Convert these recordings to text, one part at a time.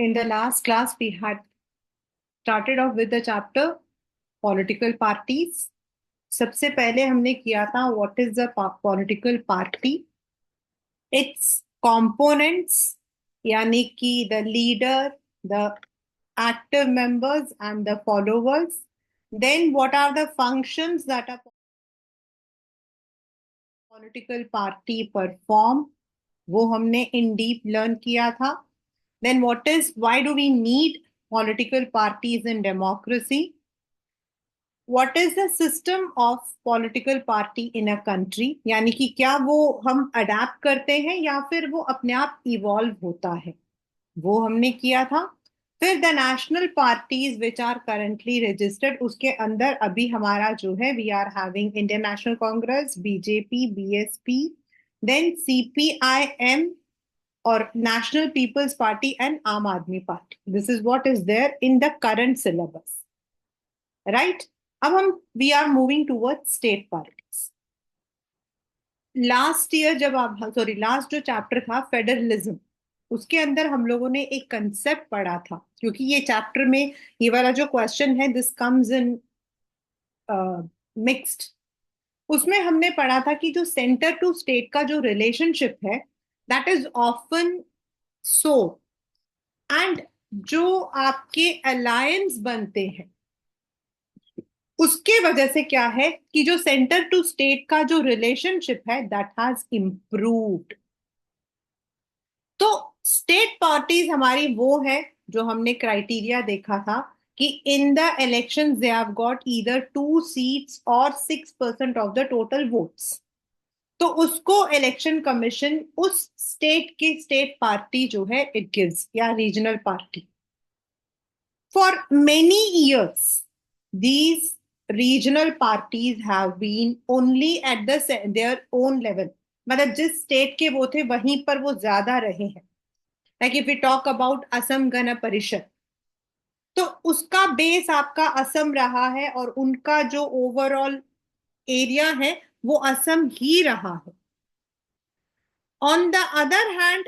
In the last class, we had started off with the chapter political parties. सबसे पहले हमने किया था what is the political party, its components, यानी कि the leader, the active members and the followers. Then what are the functions that a political party perform, वो हमने in deep learn किया था. Then why do we need political parties in democracy? What is the system of political party in a country, यानी कि क्या वो हम adapt करते हैं या फिर वो अपने आप इवॉल्व होता है, वो हमने किया था. फिर the national parties which are currently registered, उसके अंदर अभी हमारा जो है we are having Indian National Congress, BJP, BSP, then CPIM और National People's Party and Aam Aadmi Party. This is what is there in the current syllabus, right. अब हम we are moving toward state parties. Last year जब आप last जो chapter था federalism, उसके अंदर हम लोगों ने एक कंसेप्ट पढ़ा था, क्योंकि ये चैप्टर में ये वाला जो क्वेश्चन है दिस कम्स इन मिक्स्ड. उसमें हमने पढ़ा था कि जो सेंटर टू स्टेट का जो रिलेशनशिप है that is often so, and जो आपके अलायंस बनते हैं उसके वजह से क्या है कि जो सेंटर टू स्टेट का जो रिलेशनशिप है दैट हैज इम्प्रूव्ड. तो स्टेट पार्टीज हमारी वो है जो हमने क्राइटेरिया देखा था कि in the election they have got either 2 seats और 6% ऑफ द टोटल वोट्स. तो उसको इलेक्शन कमीशन उस स्टेट की स्टेट पार्टी जो है इट गिव्स, या regional party. For many years these regional parties have been only at their own level, मतलब जिस स्टेट के वो थे वहीं पर वो ज्यादा रहे हैं. Like if we talk about Asom Gana Parishad, तो उसका बेस आपका असम रहा है और उनका जो ओवरऑल एरिया है वो असम ही रहा है. On the other hand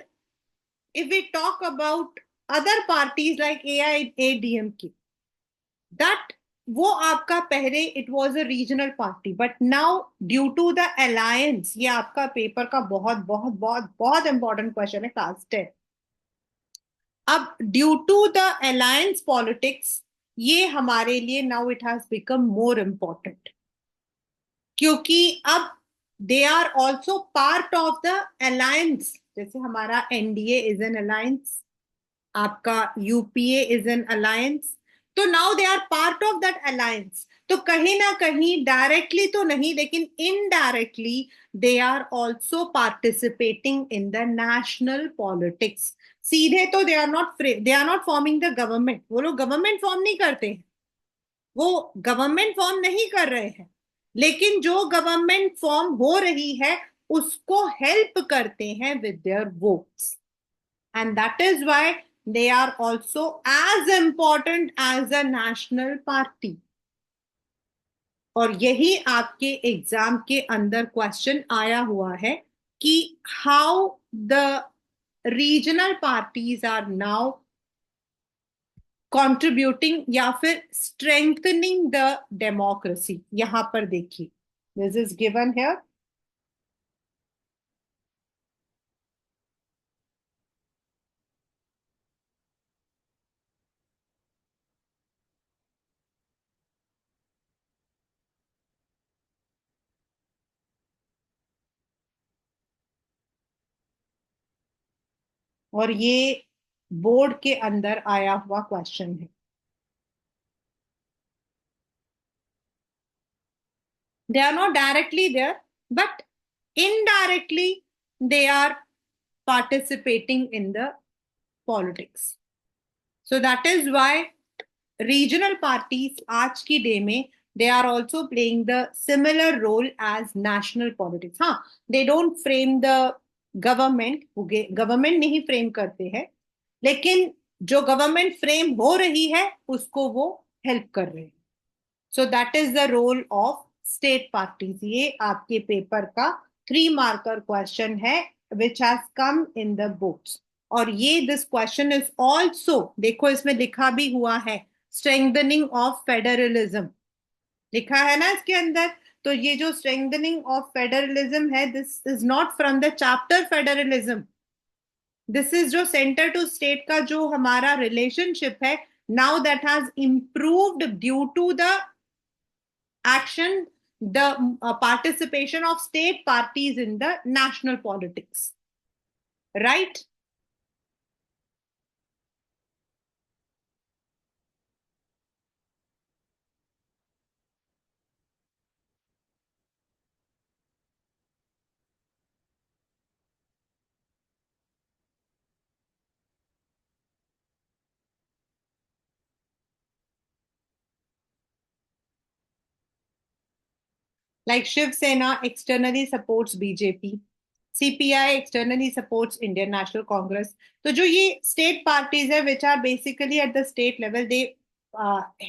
if we talk about other parties like AIADMK, that वो आपका पहले it was a regional party, but now due to the alliance, ये आपका पेपर का बहुत बहुत बहुत बहुत इंपॉर्टेंट क्वेश्चन है क्लास 10. अब due to the alliance politics ये हमारे लिए now it has become more important, क्योंकि अब they are also part of the alliance. जैसे हमारा एनडीए इज एन अलायंस, आपका यूपीए इज एन अलायंस, तो now they are part of that alliance. तो कहीं ना कहीं डायरेक्टली तो नहीं लेकिन indirectly they are also participating in the national politics. सीधे तो they are not forming the government, वो लोग गवर्नमेंट फॉर्म नहीं करते हैं, वो गवर्नमेंट फॉर्म नहीं कर रहे हैं, लेकिन जो गवर्नमेंट फॉर्म हो रही है उसको हेल्प करते हैं with their votes, and that is why they are also as important as a national party. और यही आपके एग्जाम के अंदर क्वेश्चन आया हुआ है कि how the regional parties are now contributing या फिर स्ट्रेंथनिंग द डेमोक्रेसी. यहां पर देखिए दिस इज गिवन हियर. और ये बोर्ड के अंदर आया हुआ क्वेश्चन है. They are not directly there, but indirectly they are participating in the politics. So that is why regional parties आज की डे में they are also playing the similar role as national politics. हाँ, they don't frame the government, government नहीं frame करते हैं, लेकिन जो government frame हो रही है उसको वो हेल्प कर रहे हैं. So that is the role of state parties. ये आपके पेपर का 3 मार्कर क्वेश्चन है which has come in the books. और ये दिस क्वेश्चन इज ऑल्सो, देखो इसमें लिखा भी हुआ है, स्ट्रेंथनिंग ऑफ फेडरलिज्म लिखा है ना इसके अंदर। तो ये जो स्ट्रेंथनिंग ऑफ फेडरलिज्म है, this is not from the chapter federalism, this is जो सेंटर टू स्टेट का जो हमारा रिलेशनशिप है, now that has improved due to the action, the participation of state parties in the national politics, right? Like Shiv Sena externally supports BJP, CPI externally supports Indian National Congress. तो जो ये state parties है, which are basically at the state level, they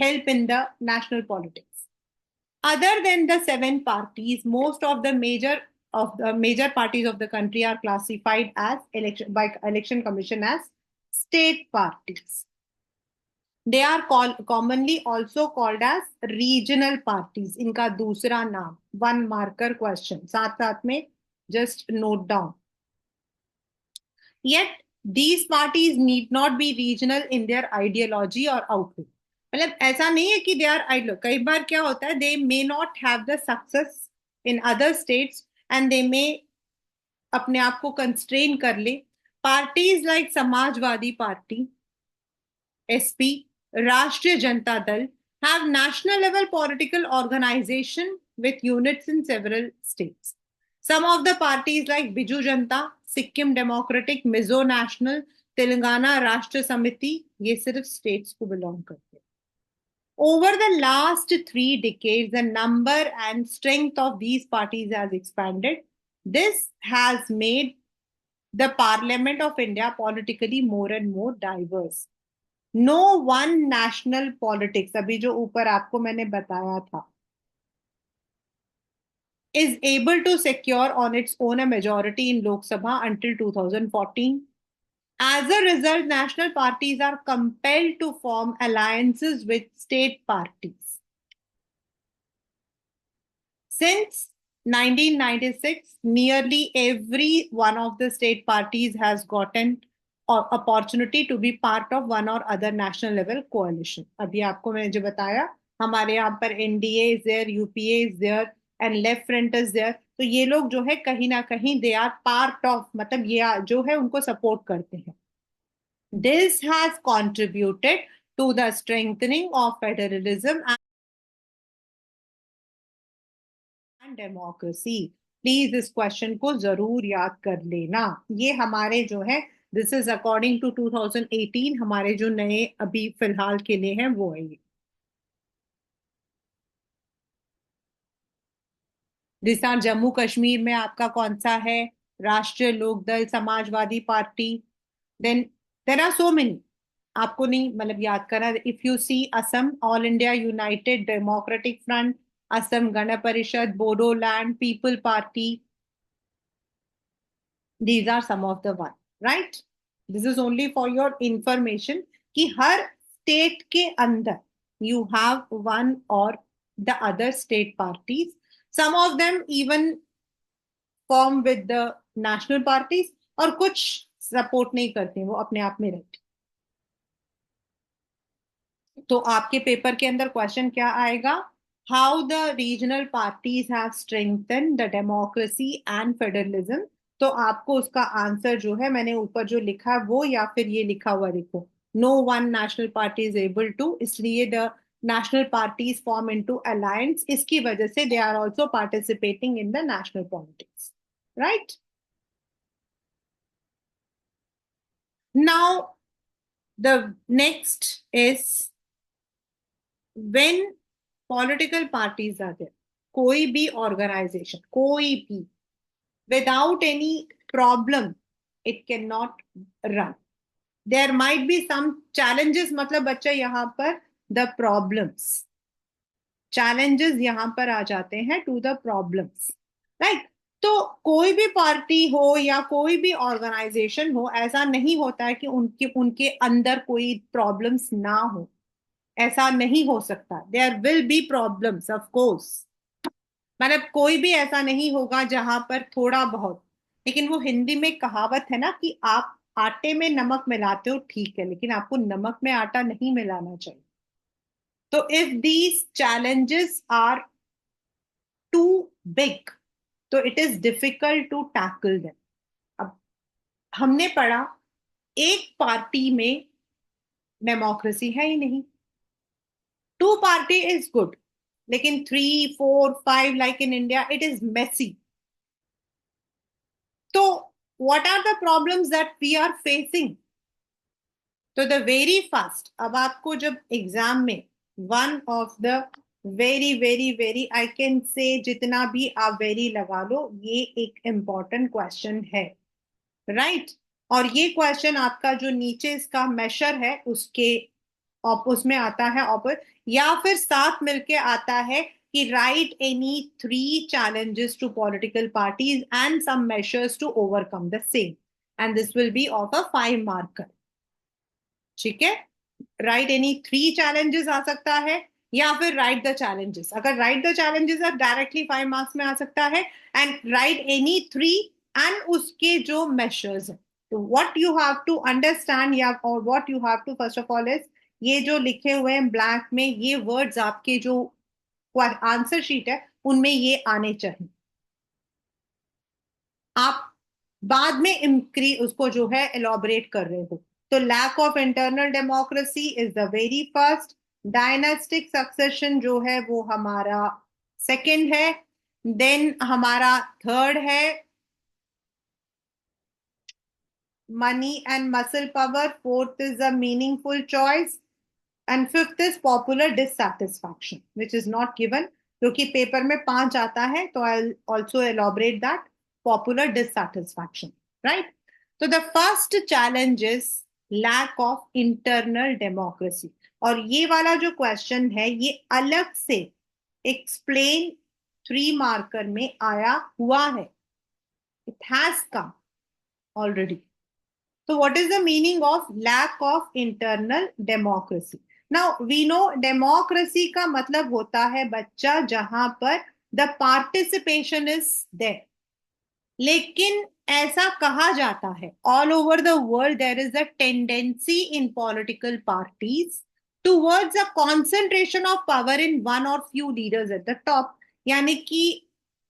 help in the national politics. Other than the seven parties, most of the major parties of the country are classified as election by election commission as state parties. They are commonly also called as regional parties. इनका दूसरा नाम, one marker question, साथ साथ में just note down. Yet these parties need not be regional in their ideology or outlook. मतलब ऐसा नहीं है कि दे आर आइडियल, कई बार क्या होता है, they may not have the success in other states and they may अपने आप को कंस्ट्रेन कर ले. Parties like Samajwadi party, SP, Rashtriya Janata दल have national level political organization with units in several states. Some of the parties like Biju Janta, Sikkim Democratic, Mizo National, Telangana Rashtra Samiti, ये सिर्फ states को belong करते हैं. Over the last 3 decades, the number and strength of these parties has expanded. This has made the Parliament of India politically more and more diverse. No one national politics, अभी जो ऊपर आपको मैंने बताया था, is able to secure on its own a majority in Lok Sabha until 2014. As a result, national parties are compelled to form alliances with state parties. Since 1996, nearly every one of the state parties has gotten opportunity to be part of one or other national level coalition. अभी आपको मैंने जो बताया, हमारे यहाँ पर NDA is there, UPA is there, and Left Front is there. तो ये लोग जो है कहीं ना कहीं they are part of, मतलब ये जो है उनको सपोर्ट करते हैं. This has contributed to the strengthening of federalism and democracy. Please इस क्वेश्चन को जरूर याद कर लेना. ये हमारे जो है, दिस इज अकॉर्डिंग टू 2018, हमारे जो नए अभी फिलहाल के लिए हैं वो है ये. दिस आर जम्मू कश्मीर में आपका कौन सा है, Rashtriya Lokdal, Samajwadi Party. Then there are so many, आपको नहीं मतलब याद करना. If you see Assam, All India United Democratic Front, Asom Gana Parishad, Bodoland People Party, these are some of the one, right? This is only for your information कि हर state के अंदर you have one or the other state parties. Some of them even form with the national parties और कुछ support नहीं करते, वो अपने आप में रहते. तो आपके पेपर के अंदर क्वेश्चन क्या आएगा, how the regional parties have strengthen the democracy and federalism. तो आपको उसका आंसर जो है मैंने ऊपर जो लिखा है वो, या फिर ये लिखा हुआ देखो, no one national party is able to, इसलिए the national parties form into alliance, इसकी वजह से they are also participating in the national politics, right? Now the next is when political parties are there, कोई भी organization, कोई भी, without any problem it cannot run. There might be some challenges, मतलब बच्चा यहाँ पर the problems, challenges यहाँ पर आ जाते हैं to the problems, right? तो कोई भी पार्टी हो या कोई भी ऑर्गेनाइजेशन हो, ऐसा नहीं होता है कि उनके उनके अंदर कोई प्रॉब्लम्स ना हो। ऐसा नहीं हो सकता, there will be problems of course. मतलब कोई भी ऐसा नहीं होगा जहां पर थोड़ा बहुत, लेकिन वो हिंदी में कहावत है ना कि आप आटे में नमक मिलाते हो ठीक है, लेकिन आपको नमक में आटा नहीं मिलाना चाहिए। तो if these challenges are too big, तो it is difficult to tackle them. अब हमने पढ़ा एक पार्टी में डेमोक्रेसी है ही नहीं। टू पार्टी इज गुड, लेकिन 3 4 5 like in India it is messy. तो what are the problems that we are facing? तो द वेरी फर्स्ट, अब आपको जब एग्जाम में one of the very very very I can say, जितना भी आप वेरी लगा लो, ये एक इंपॉर्टेंट क्वेश्चन है, राइट? और ये क्वेश्चन आपका जो नीचे इसका मेशर है उसके उसमें आता है या फिर साथ मिलके आता है कि write any 3 challenges to political parties and some measures to overcome the same, and this will be of a 5 marker। ठीक है, राइट एनी 3 challenges आ सकता है, या फिर राइट द चैलेंजेस। अगर राइट द चैलेंजेस है डायरेक्टली 5 marks में आ सकता है, एंड राइट एनी 3 एंड उसके जो मेशर्स है। तो what you have to understand, या और what you have to first of all is, ये जो लिखे हुए हैं ब्लैंक में, ये वर्ड्स आपके जो आंसर शीट है उनमें ये आने चाहिए। आप बाद में इंक्री उसको जो है एलोबरेट कर रहे हो। तो lack of internal democracy is the very first. Dynastic succession जो है वो हमारा सेकंड है। देन हमारा थर्ड है money and muscle power. Fourth is a meaningful choice. And fifth is popular dissatisfaction which is not given, क्योंकि paper में 5 आता है, तो I also elaborate that popular dissatisfaction, right? तो the first challenge is lack of internal democracy. और ये वाला जो क्वेश्चन है ये अलग से एक्सप्लेन 3 marker में आया हुआ है, it has come already. So, what is the meaning of lack of internal democracy? Now, we know democracy का मतलब होता है बच्चा जहां पर the participation is there। लेकिन ऐसा कहा जाता है all over the world there is a tendency in political parties towards a concentration of power in one or few leaders at the top। यानी कि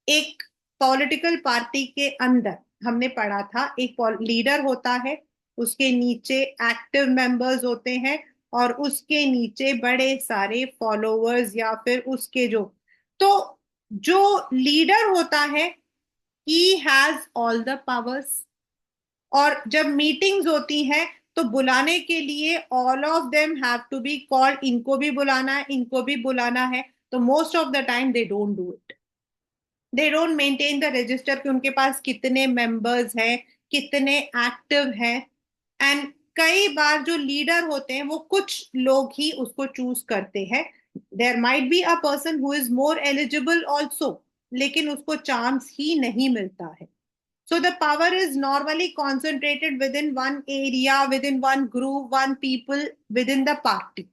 एक पॉलिटिकल पार्टी के अंदर हमने पढ़ा था एक लीडर होता है, उसके नीचे एक्टिव मेंबर्स होते हैं, और उसके नीचे बड़े सारे फॉलोअर्स या फिर उसके जो, तो जो लीडर होता है ही हैज ऑल द पावर्स। और जब मीटिंग्स होती हैं तो बुलाने के लिए all of them have to be called, इनको भी बुलाना है, इनको भी बुलाना है। तो most of the time they don't do it, they don't maintain the register कि उनके पास कितने मेंबर्स हैं, कितने एक्टिव हैं। एंड कई बार जो लीडर होते हैं वो कुछ लोग ही उसको चूज करते हैं। There might be a person who is more eligible also, लेकिन उसको चांस ही नहीं मिलता है। So the power is normally concentrated within one area, within one group, one people within the party.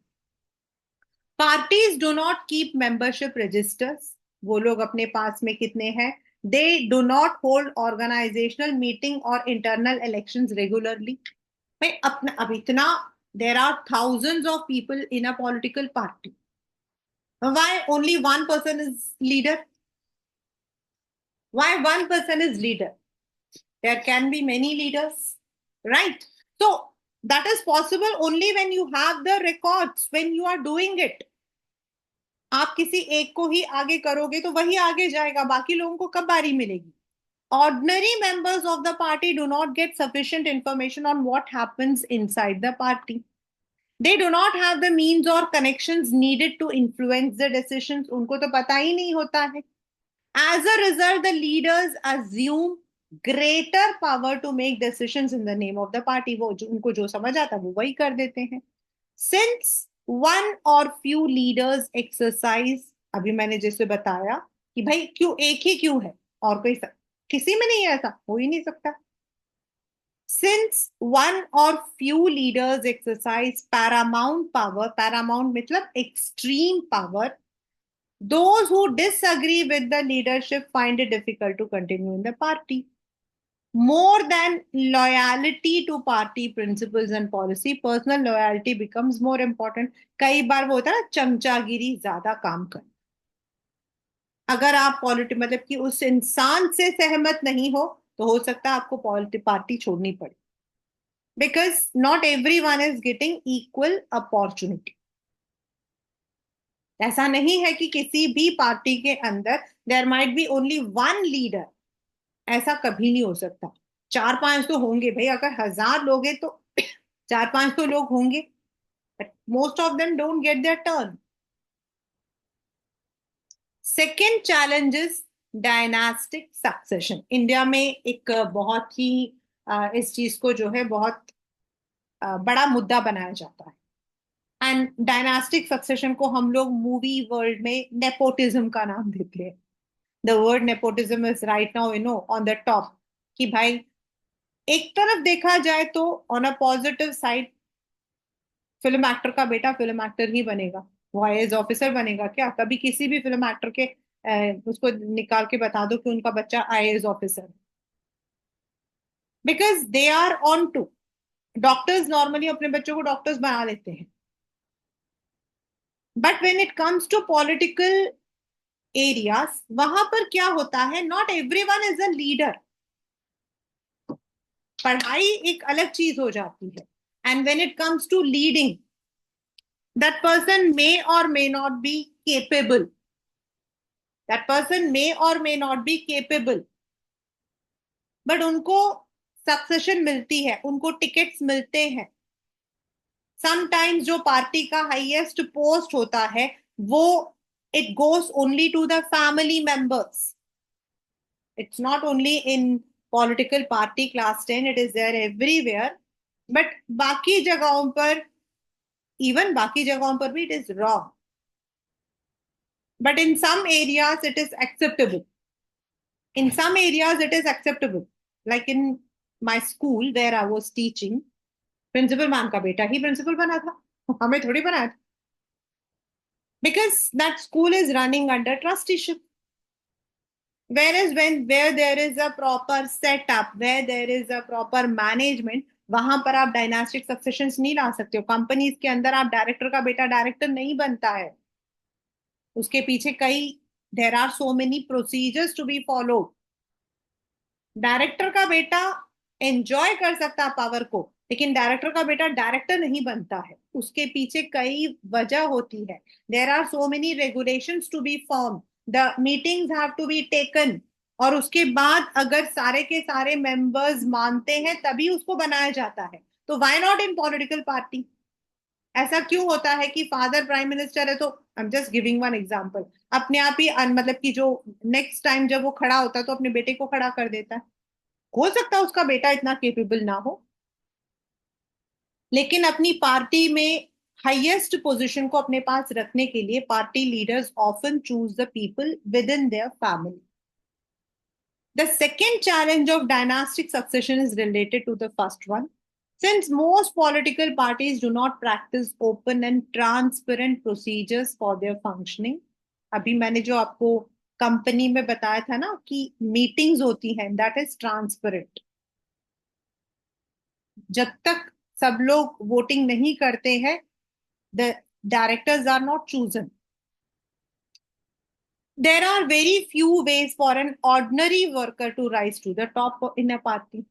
Parties do not keep membership registers. वो लोग अपने पास में कितने हैं? They do not hold organizational meeting or internal elections regularly. भाई अपना अब इतना, there are thousands of people in a political party. Why only one person is leader? Why one person is leader? There can be many leaders, right? So that is possible only when you have the records, when you are doing it। आप किसी एक को ही आगे करोगे तो वही आगे जाएगा, बाकी लोगों को कब बारी मिलेगी? Ordinary members of the party do not get sufficient information on what happens inside the party। They do not have the means or connections needed to influence the decisions। उनको तो पता ही नहीं होता है। As a result, the leaders assume greater power to make decisions in the name of the party। वो जो उनको जो समझ आता है वो वही कर देते हैं। Since one or few leaders exercise, अभी मैंने जैसे बताया कि भाई क्यों एक ही क्यों है, और कोई किसी में नहीं है, ऐसा हो ही नहीं सकता. Since one or few leaders exercise paramount power, paramount मतलब extreme power, those who disagree with the leadership find it difficult to continue in the party. More than loyalty to party principles and policy, personal loyalty becomes more important. कई बार वो होता है ना, चमचागिरी ज्यादा काम कर. अगर आप पॉलिटिक मतलब कि उस इंसान से सहमत नहीं हो, तो हो सकता है आपको पार्टी छोड़नी पड़े. Because not everyone is getting equal opportunity. ऐसा नहीं है कि किसी भी पार्टी के अंदर there might be only one leader. ऐसा कभी नहीं हो सकता. चार पांच तो होंगे भाई. अगर 1000 लोग हैं तो चार पांच तो लोग होंगे. Most of them don't get there turn. Second challenge is dynastic succession. India में एक बहुत ही इस चीज को जो है बहुत बड़ा मुद्दा बनाया जाता है. एंड डायनास्टिक सक्सेशन को हम लोग मूवी वर्ल्ड में नेपोटिज्म का नाम देते हैं. The word nepotism is right now on the top. कि भाई एक तरफ देखा जाए तो on a positive side, film actor का बेटा फिल्म एक्टर ही बनेगा. वो आईएएस ऑफिसर बनेगा क्या? कभी किसी भी फिल्म एक्टर के उसको निकाल के बता दो कि उनका बच्चा IAS officer. Because they are on to. Doctors normally अपने बच्चों को डॉक्टर्स बना लेते हैं. But when it comes to political areas, वहां पर क्या होता है, not everyone is a leader. पढ़ाई एक अलग चीज हो जाती है. And when it comes to leading, that person may or may not be capable. That person may or may not be capable. But उनको सक्सेशन मिलती है, उनको टिकट्स मिलते हैं. समटाइम्स जो पार्टी का हाईएस्ट पोस्ट होता है, वो it goes only to the family members. It's not only in political party class 10, it is there everywhere. But बाकी जगहों पर, even बाकी जगहों पर भी it is wrong. But in some areas it is acceptable. In some areas it is acceptable. Like in my school where I was teaching, principal ma'am का बेटा ही principal बना था. हमें थोड़ी बनाया था. Because that school is running under trusteeship. Whereas where there is a proper setup, where there is a proper management, वहां पर आप डायनास्टिक सक्सेशन नहीं ला सकते हो. कंपनीज के अंदर आप डायरेक्टर का बेटा डायरेक्टर नहीं बनता है. उसके पीछे कई there are so many procedures to be follow. Director का बेटा एंजॉय कर सकता है पावर को, लेकिन डायरेक्टर का बेटा डायरेक्टर नहीं बनता है. उसके पीछे कई वजह होती है. There are so many regulations to be form. The meetings have to be taken. और उसके बाद अगर सारे के सारे मेंबर्स मानते हैं तभी उसको बनाया जाता है. तो why not in political party? ऐसा क्यों होता है कि फादर प्राइम मिनिस्टर है तो I am just giving one example, अपने आप ही मतलब कि जो नेक्स्ट टाइम जब वो खड़ा होता है तो अपने बेटे को खड़ा कर देता है. हो सकता है उसका बेटा इतना केपेबल ना हो, लेकिन अपनी पार्टी में हाईएस्ट पोजीशन को अपने पास रखने के लिए party leaders often choose the people within their family. The second challenge of dynastic succession is related to the first one. Since most political parties do not practice open and transparent procedures for their functioning, अभी मैंने जो आपको company में बताया था ना कि meetings होती हैं, दैट इज ट्रांसपेरेंट. जब तक सब लोग वोटिंग नहीं करते हैं, the directors are not chosen. There are very few ways for an ordinary worker to rise to the top in a party.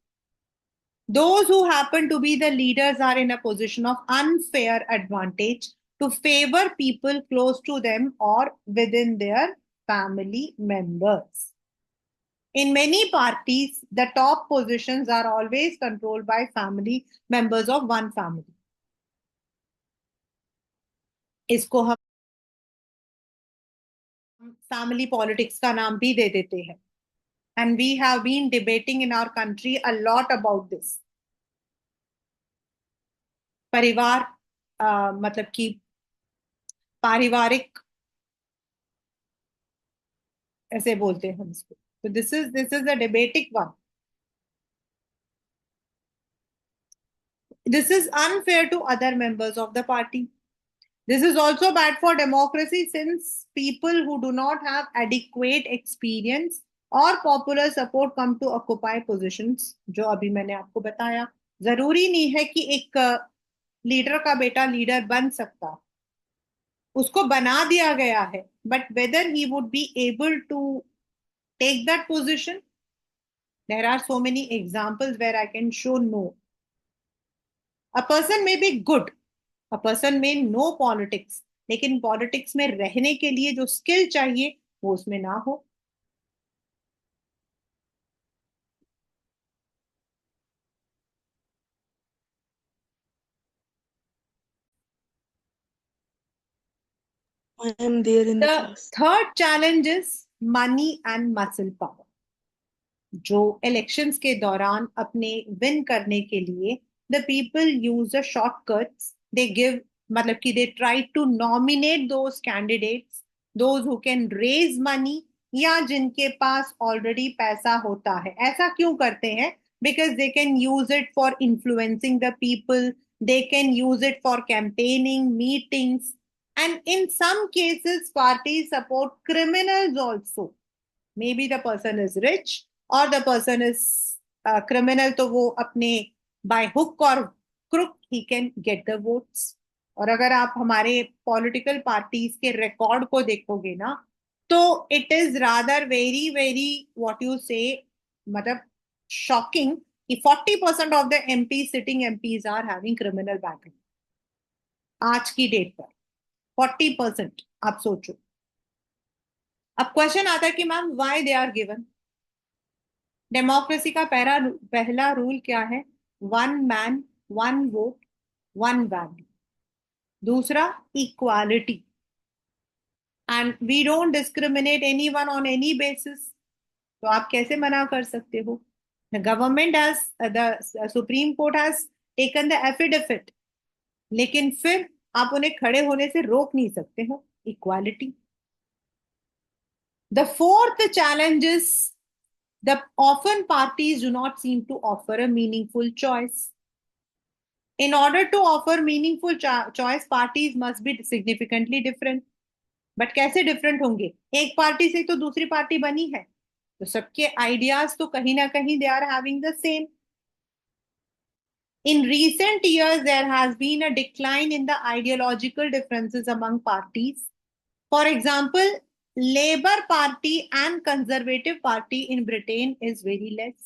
Those who happen to be the leaders are in a position of unfair advantage to favor people close to them or within their family members. In many parties, the top positions are always controlled by family members of one family. इसको हम family politics का नाम भी दे देते हैं. And we have been debating in our country a lot about this. परिवार मतलब कि पारिवारिक ऐसे बोलते हैं हम इसको. So this is a debating one. This is unfair to other members of the party. This is also bad for democracy since people who do not have adequate experience or popular support come to occupy positions, जो अभी मैंने आपको बताया. जरूरी नहीं है कि एक लीडर का बेटा लीडर बन सकता, उसको बना दिया गया है, but whether he would be able to take that position, there are so many examples where I can show no. A person may be good, a person में नो पॉलिटिक्स, लेकिन पॉलिटिक्स में रहने के लिए जो स्किल चाहिए वो उसमें ना हो. I am there in the the class. Third challenge is money and muscle power. जो इलेक्शंस के दौरान अपने विन करने के लिए the people use the shortcuts, they give, मतलब कि they try to nominate those candidates, those who can raise money, या जिनके पास ऑलरेडी पैसा होता है. ऐसा क्यों करते हैं? Because they can use it for influencing the people, they can use it for campaigning, meetings, and in some cases parties support criminals also. Maybe the person is rich or the person is criminal, तो वो अपने by hook or crook he can get the votes. और अगर आप हमारे political parties के record को देखोगे ना, तो it is rather very very what you say, मतलब शॉकिंग कि 40% of the MP sitting MPs are having criminal background आज की डेट पर. 40%, आप सोचो. अब क्वेश्चन आता है कि ma'am why they are given. Democracy का पहला रूल क्या है? One man one vote one value. दूसरा, equality, and we don't discriminate any one on any basis. तो आप कैसे मना कर सकते हो? The government has, the supreme court has taken the affidavit, लेकिन फिर आप उन्हें खड़े होने से रोक नहीं सकते हो. Equality. The fourth challenge is the often parties do not seem to offer a meaningful choice. In order to offer meaningful choice, parties must be significantly different. But कैसे different होंगे? एक पार्टी से तो दूसरी पार्टी बनी है, तो सबके आइडियाज तो कहीं ना कहीं they are having the same. In recent years, there has been a decline in the ideological differences among parties. For example, Labour Party and Conservative Party in Britain is very less.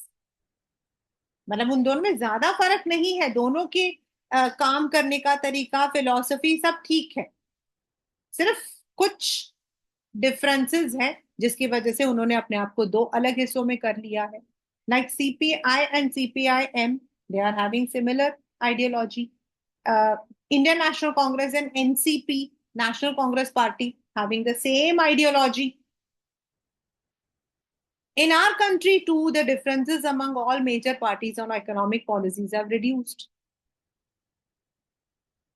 मतलब उन दोनों में ज्यादा फर्क नहीं है, दोनों के काम करने का तरीका, फिलॉसफी सब ठीक है, सिर्फ कुछ डिफरेंसेस हैं जिसकी वजह से उन्होंने अपने आप को दो अलग हिस्सों में कर लिया है. Like CPI and CPIM, they are having similar ideology. Indian National Congress and NCP, National Congress Party, having the same ideology. In our country, too, the differences among all major parties on economic policies have reduced.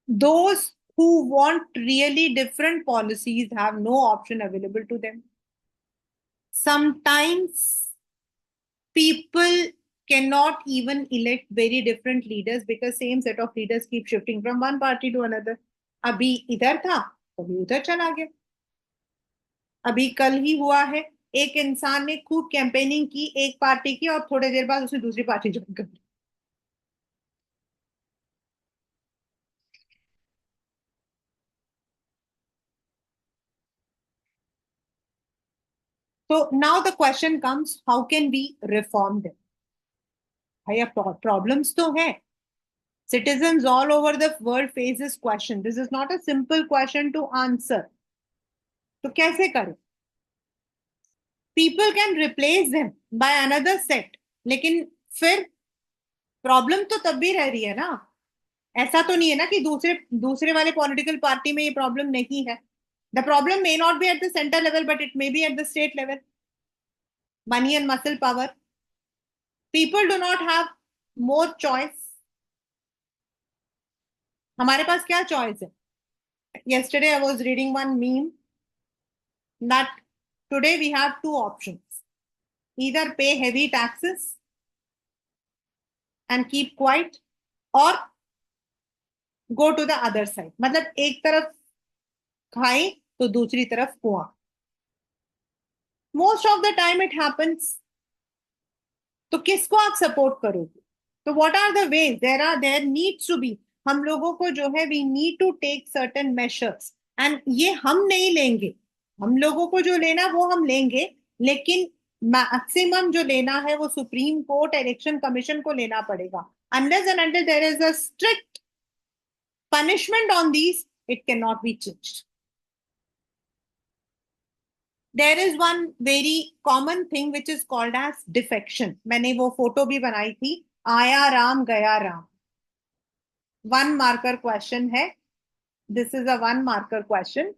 Those who want really different policies have no option available to them. Sometimes people cannot even elect very different leaders because same set of leaders keep shifting from one party to another. अभी इधर था, कभी उधर चला गया. अभी कल ही हुआ है, एक इंसान ने खूब कैंपेनिंग की एक पार्टी की और थोड़ी देर बाद उसने दूसरी पार्टी ज्वाइन कर ली. So now the question comes, how can we reform them? भैया problems तो है. Citizens all over the world face this question. This is not a simple question to answer. तो कैसे करें? People can replace them by another set. लेकिन फिर problem तो तब भी रह रही है ना. ऐसा तो नहीं है ना कि दूसरे दूसरे वाले पॉलिटिकल पार्टी में ये प्रॉब्लम नहीं है. The problem may not be at the center level, but it may be at the state level. Money and muscle power. People do not have more choice. हमारे पास क्या choice है? Yesterday I was reading one meme that today we have two options. either pay heavy taxes and keep quiet or go to the other side. मतलब एक तरफ खाई तो दूसरी तरफ कुआं. Most of the time it happens. तो किसको आप सपोर्ट करोगे? तो what are the way? There needs to be, हम लोगों को जो है we need to take certain measures, and ये हम नहीं लेंगे. हम लोगों को जो लेना वो हम लेंगे, लेकिन मैक्सिमम जो लेना है वो सुप्रीम कोर्ट, इलेक्शन कमीशन को लेना पड़ेगा. Unless and until there is a strict punishment on these, it cannot be changed. There is one very common thing which is called as defection. मैंने वो फोटो भी बनाई थी, आया राम गया राम. वन मार्कर क्वेश्चन है. This is a one marker question.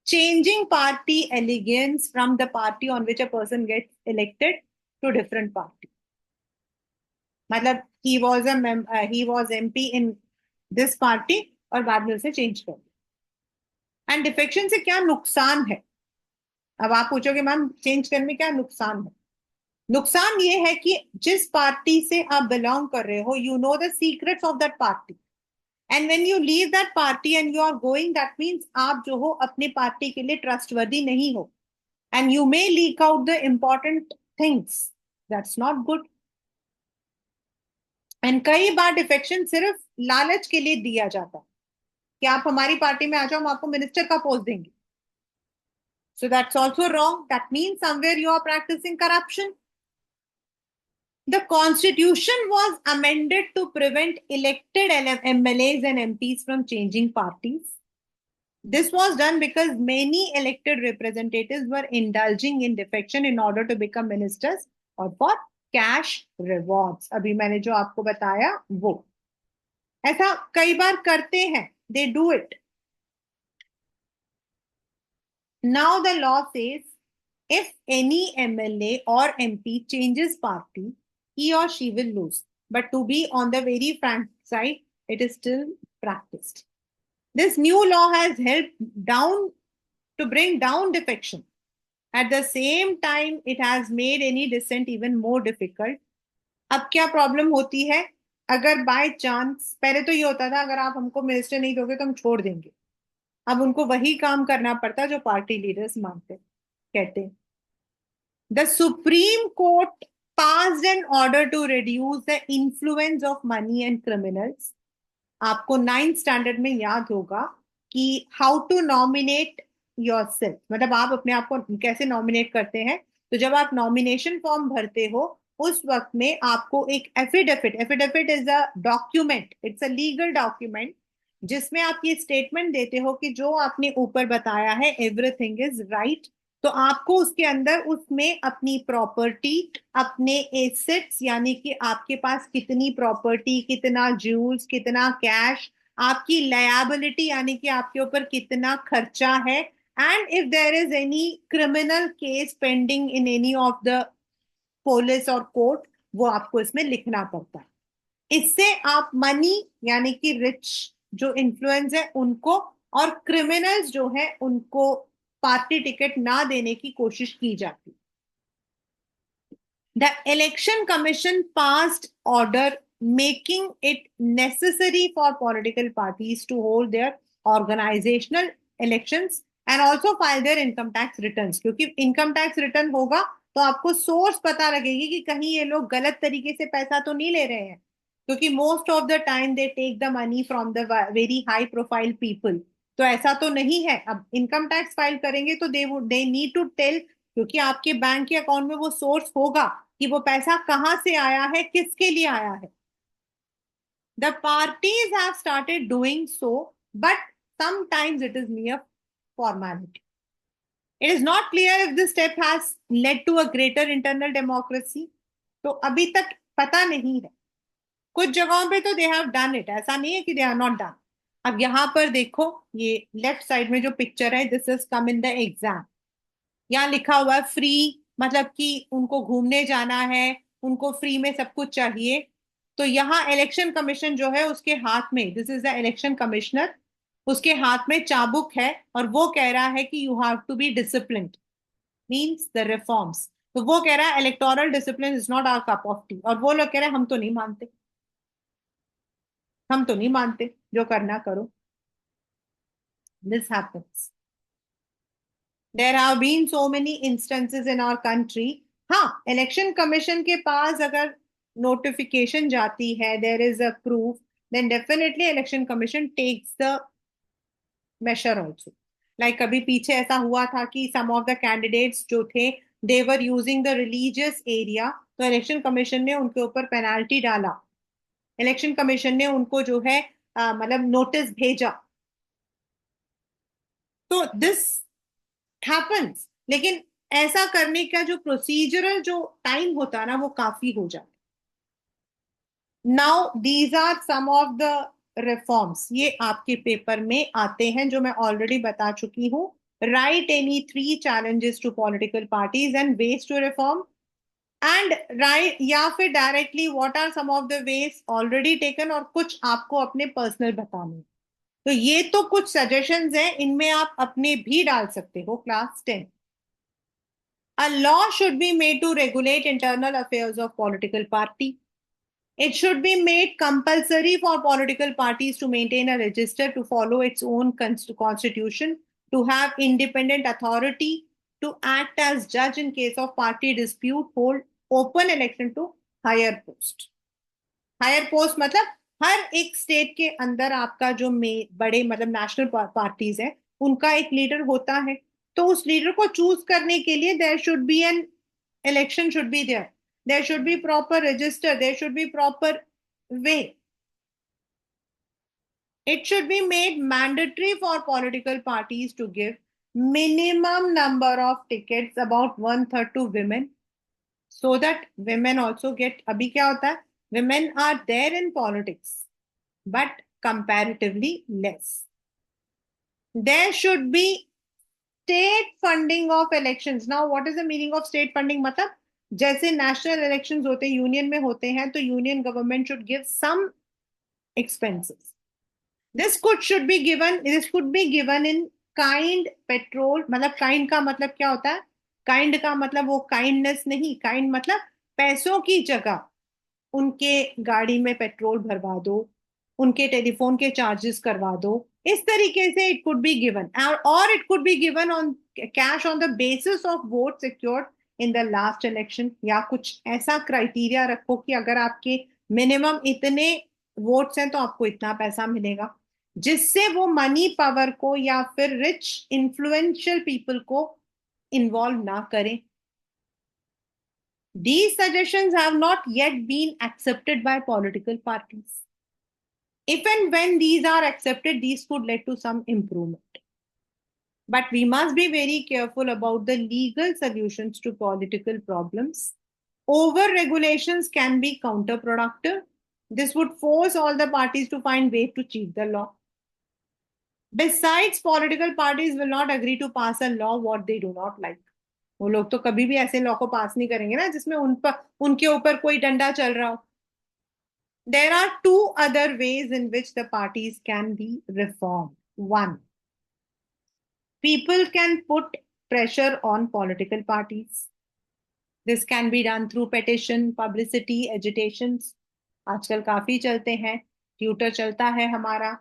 Changing party allegiance from the party on which a person gets elected to different party. मतलब he was MP in this party और बाद में उसे चेंज कर दिया. And defection से क्या नुकसान है? अब आप पूछोगे मैम चेंज करने में क्या नुकसान है? नुकसान ये है कि जिस पार्टी से आप बिलोंग कर रहे हो, you know the secrets of that party, and when you leave that party and you are going, that means आप जो हो अपने पार्टी के लिए ट्रस्टवर्दी नहीं हो, and you may leak out the important things. That's not good. And कई बार defection सिर्फ लालच के लिए दिया जाता है कि आप हमारी पार्टी में आ जाओ, हम आपको मिनिस्टर का पोस्ट देंगे. So that's also wrong. That means somewhere you are practicing corruption. The constitution was amended to prevent elected MLAs and MPs from changing parties. This was done because many elected representatives were indulging in defection in order to become ministers or for cash rewards. अभी मैंने जो आपको बताया वो ऐसा कई बार करते हैं. They do it. Now the law says if any MLA or MP changes party, he or she will lose. But to be on the very frank side, it is still practiced. This new law has helped down to bring down defection. At the same time, it has made any dissent even more difficult. अब क्या problem होती है? अगर by chance, पहले तो ये होता था अगर आप हमको मिनिस्टर नहीं दोगे तो हम छोड़ देंगे. अब उनको वही काम करना पड़ता जो पार्टी लीडर्स मांगते कहते. The supreme court passed an order to reduce the influence of money and criminals. आपको 9th स्टैंडर्ड में याद होगा कि हाउ टू नॉमिनेट योरसेल्फ, मतलब आप अपने आप को कैसे नॉमिनेट करते हैं. तो जब आप नॉमिनेशन फॉर्म भरते हो उस वक्त में आपको एक affidavit is a document, it's a legal document, जिसमें आप ये स्टेटमेंट देते हो कि जो आपने ऊपर बताया है एवरीथिंग इज राइट. तो आपको उसके अंदर उसमें अपनी प्रॉपर्टी, अपने एसेट्स, यानी कि आपके पास कितनी प्रॉपर्टी, कितना ज्यूल्स, कितना कैश, आपकी लायबिलिटी यानी कि आपके ऊपर कितना खर्चा है, and if there is any criminal case pending in any of the police और कोर्ट, वो आपको इसमें लिखना पड़ता है. इससे आप मनी यानी कि रिच जो इन्फ्लुएंस है उनको और क्रिमिनल्स जो है उनको पार्टी टिकट ना देने की कोशिश की जाती. The election commission passed order making it necessary for political parties to hold their organisational elections and also file their income tax returns. क्योंकि इनकम टैक्स रिटर्न होगा तो आपको सोर्स पता लगेगी कि कहीं ये लोग गलत तरीके से पैसा तो नहीं ले रहे हैं, क्योंकि most of the time they take the money from the very high profile people. तो ऐसा तो नहीं है. अब इनकम टैक्स फाइल करेंगे तो दे नीड टू टेल, क्योंकि आपके बैंक के अकाउंट में वो सोर्स होगा कि वो पैसा कहां से आया है, किसके लिए आया है. The parties have started doing so, but sometimes it is mere formality. It is not clear if this step has led to a greater internal democracy. तो अभी तक पता नहीं है. कुछ जगहों पे तो दे हैव डन इट, ऐसा नहीं है कि दे आर नॉट डन. अब यहां पर देखो, ये लेफ्ट साइड में जो पिक्चर है, this is come in the exam. यहाँ लिखा हुआ है फ्री, मतलब कि उनको घूमने जाना है, उनको फ्री में सब कुछ चाहिए. तो यहाँ इलेक्शन कमीशन जो है उसके हाथ में, this is the election commissioner, उसके हाथ में चाबुक है और वो कह रहा है कि you have to be disciplined, means the reforms. तो वो कह रहा है electoral discipline is not our cup of tea, और वो लोग कह रहे हैं हम तो नहीं मानते, हम तो नहीं मानते, जो करना करो। This happens. There have been so many instances in our country. हाँ, इलेक्शन कमीशन के पास अगर नोटिफिकेशन जाती है, there is a proof, then definitely election commission takes the measure also. लाइक अभी पीछे ऐसा हुआ था कि सम ऑफ द कैंडिडेट्स जो थे, they were using the religious area, तो इलेक्शन कमीशन ने उनके ऊपर पेनाल्टी डाला। इलेक्शन कमीशन ने उनको जो है मतलब नोटिस भेजा। तो दिस हैपेंस, लेकिन ऐसा करने का जो प्रोसीजरल जो टाइम होता है ना, वो काफी हो जाता है। Now these are some of the reforms, ये आपके पेपर में आते हैं जो मैं ऑलरेडी बता चुकी हूँ। Write any three challenges to political parties and ways to reform, and write, या फिर directly what are some of the ways already taken, और कुछ आपको अपने पर्सनल बताने। तो ये तो कुछ सजेशंस हैं, इनमें आप अपने भी डाल सकते हो। Class 10, a law should be made to regulate internal affairs of political party. It should be made compulsory for political parties to maintain a register, to follow its own constitution, to have independent authority, to act as judge in case of party dispute, hold open election to higher post. Higher post मतलब हर एक state के अंदर आपका जो बड़े मतलब national parties है, उनका एक लीडर होता है। तो उस लीडर को चूज करने के लिए there should be an election, should be there, there should be proper register, there should be proper way. It should be made mandatory for political parties to give minimum number of tickets, about one third, to women, so that women also get, अभी क्या होता है, women are there in politics but comparatively less. There should be state funding of elections. Now what is the meaning of state funding? मतलब जैसे national elections होते हैं, union में होते हैं, तो union government should give some expenses. This could be given in kind petrol, मतलब kind का मतलब क्या होता है, kind का मतलब वो kindness नहीं, kind मतलब पैसों की जगह उनके गाड़ी में पेट्रोल भरवा दो, उनके टेलीफोन के चार्जेस करवा दो। इस तरीके से इट कुड बी गिवन, और it could be given on cash on the basis of vote secured in the last election, या कुछ ऐसा क्राइटेरिया रखो कि अगर आपके मिनिमम इतने वोट्स हैं तो आपको इतना पैसा मिलेगा, जिससे वो मनी पावर को या फिर रिच इन्फ्लुएंशियल पीपल को इन्वॉल्व ना करें। These suggestions have not yet been accepted by political parties. If and when these are accepted, these could lead to some improvement. But we must be very careful about the legal solutions to political problems. Over regulations can be counterproductive. This would force all the parties to find ways to cheat the law. Besides, political parties will not agree to pass a law what they do not like. वो लोग तो कभी भी ऐसे law को पास नहीं करेंगे ना जिसमें उन पर उनके ऊपर कोई डंडा चल रहा हो। There are two other ways in which the parties can be reformed. One, people can put pressure on political parties. This can be done through petition, publicity, agitations. आजकल काफी चलते हैं, ट्विटर चलता है हमारा।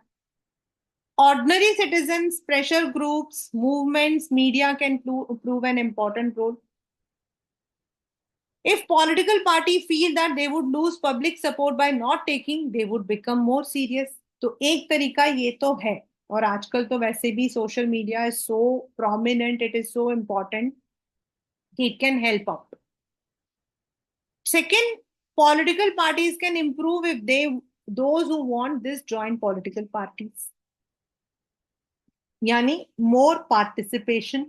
Ordinary citizens, pressure groups, movements, media can prove an important role. If political party feel that they would lose public support by not taking, they would become more serious. तो एक तरीका ये तो है, और आजकल तो वैसे भी social media is so prominent, it is so important कि it can help out. Second, political parties can improve if those who want this join political parties. Yani more participation.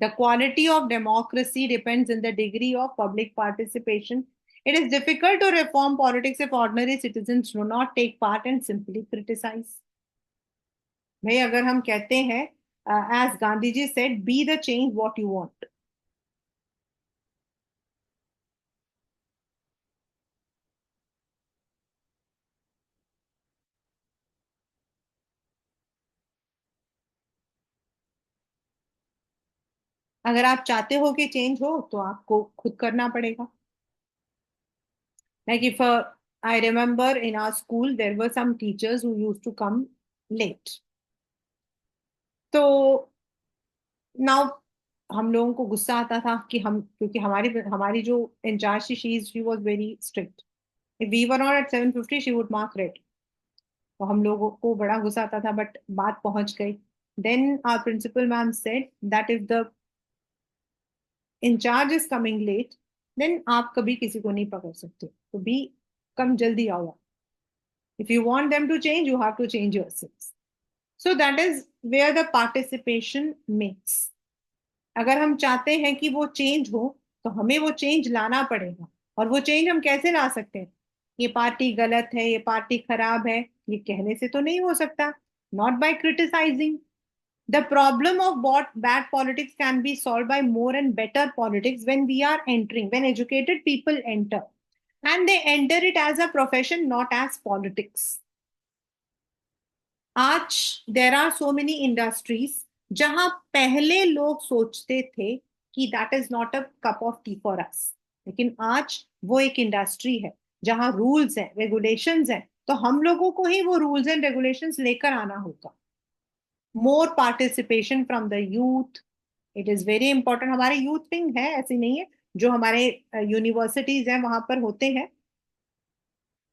The quality of democracy depends on the degree of public participation. It is difficult to reform politics if ordinary citizens do not take part and simply criticize. भाई अगर हम कहते हैं, as Gandhi ji said, be the change what you want. अगर आप चाहते हो कि चेंज हो तो आपको खुद करना पड़ेगा. Like if I remember in our school, there were some teachers who used to come late. तो नाउ हम लोगों को गुस्सा आता था कि हम, क्योंकि हमारी हमारी जो इंचार्ज थी, she was very strict. If we were not at 7:50 she would mark red. तो हम लोगों को बड़ा गुस्सा आता था, बट बात पहुंच गई. Then our principal ma'am said that if the incharge is coming late, then आप कभी किसी को नहीं पकड़ सकते. तो भी कम जल्दी आओ. If you want them to change, you have to change yourself. So that is where the participation makes. अगर हम चाहते हैं कि वो चेंज हो, तो हमें वो चेंज लाना पड़ेगा. और वो चेंज हम कैसे ला सकते हैं? ये पार्टी गलत है, ये पार्टी खराब है, ये कहने से तो नहीं हो सकता. Not by criticising. The problem of bad politics can be solved by more and better politics when we are entering, when educated people enter. And they enter it as a profession, not as politics. आज there are so many industries जहां पहले लोग सोचते थे कि that is not a cup of tea for us, लेकिन आज वो एक इंडस्ट्री है जहां रूल्स हैं, रेगुलेशंस हैं. तो हम लोगों को ही वो रूल्स एंड रेगुलेशंस लेकर आना होगा. More participation from the youth. It is very important. हमारे यूथ विंग है, ऐसी नहीं है, जो हमारे यूनिवर्सिटीज हैं वहां पर होते हैं.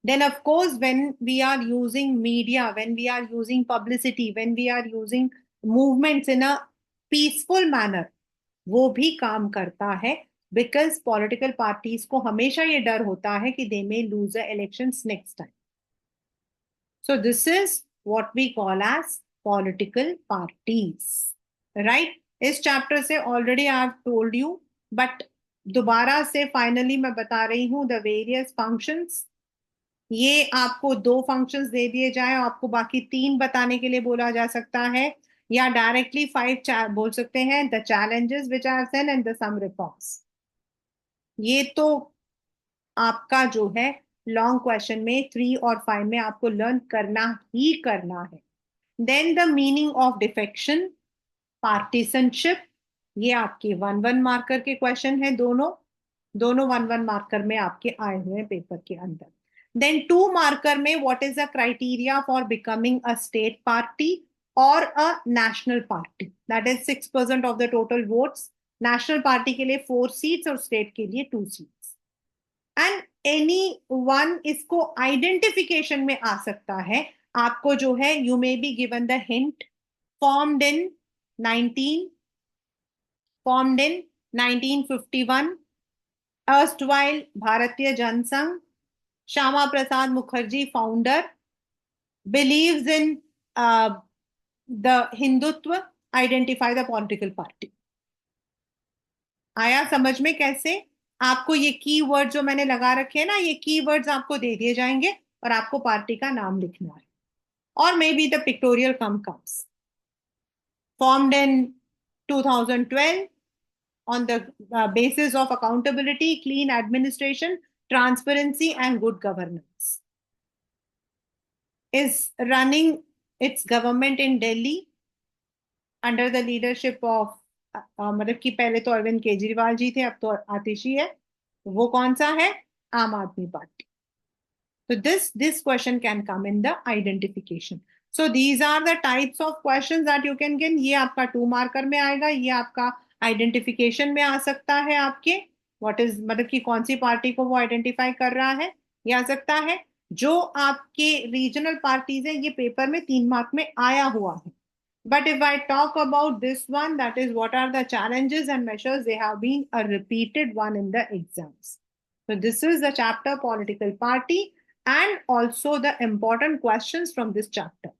Then of course, when we are using media, when we are using publicity, when we are using movements in a peaceful manner, वो भी काम करता है. बिकॉज पॉलिटिकल पार्टीज को हमेशा ये डर होता है कि they may lose the elections next time. So this is what we call as political parties. Right. इस चैप्टर से already I have told you, but दोबारा से फाइनली मैं बता रही हूं द वेरियस फंक्शंस. ये आपको दो फंक्शंस दे दिए जाए, आपको बाकी तीन बताने के लिए बोला जा सकता है, या डायरेक्टली 5 बोल सकते हैं. The challenges which are seen and the some reforms. ये तो आपका जो है लॉन्ग क्वेश्चन में 3 और 5 में आपको लर्न करना ही करना है. Then the meaning of defection, partisanship, ये आपके 1-1 मार्कर के क्वेश्चन है. दोनों दोनों 1-1 मार्कर में आपके आए हुए हैं पेपर के अंदर. Then 2 marker में what is the criteria for becoming a state party or a national party? That is 6% of the total votes. National party के लिए 4 seats और state के लिए 2 seats. And any one इसको identification में आ सकता है. आपको जो है you may be given the hint. Formed in 1951, erstwhile भारतीय Jansangh. Shama Prasad Mukherjee, founder, believes in the Hindutva, identify the political party. आया समझ में कैसे? आपको ये की वर्ड जो मैंने लगा रखे हैं ना, ये की वर्ड्स आपको दे दिए जाएंगे और आपको पार्टी का नाम लिखना है. और may be the pictorial comes. Formed in 2012 on the basis of accountability, clean administration, transparency, and good governance. Is running its government in Delhi under the leadership of मतलब कि पहले तो अरविंद केजरीवाल जी थे, अब तो आतिशी है. वो कौन सा है? आम Aadmi party. So this question can come in the identification. So these are the types of questions that you can get. ये आपका 2 मार्कर में आएगा, ये आपका आइडेंटिफिकेशन में आ सकता है आपके. व्हाट इज मतलब कि कौन सी पार्टी को वो आइडेंटिफाई कर रहा है, ये आ सकता है. जो आपके रीजनल पार्टीज है, ये पेपर में 3 मार्क में आया हुआ है. But if I talk about this one, that is what are the challenges and measures, they have been a repeated one in the exams. So this is the chapter political party and also the important questions from this chapter.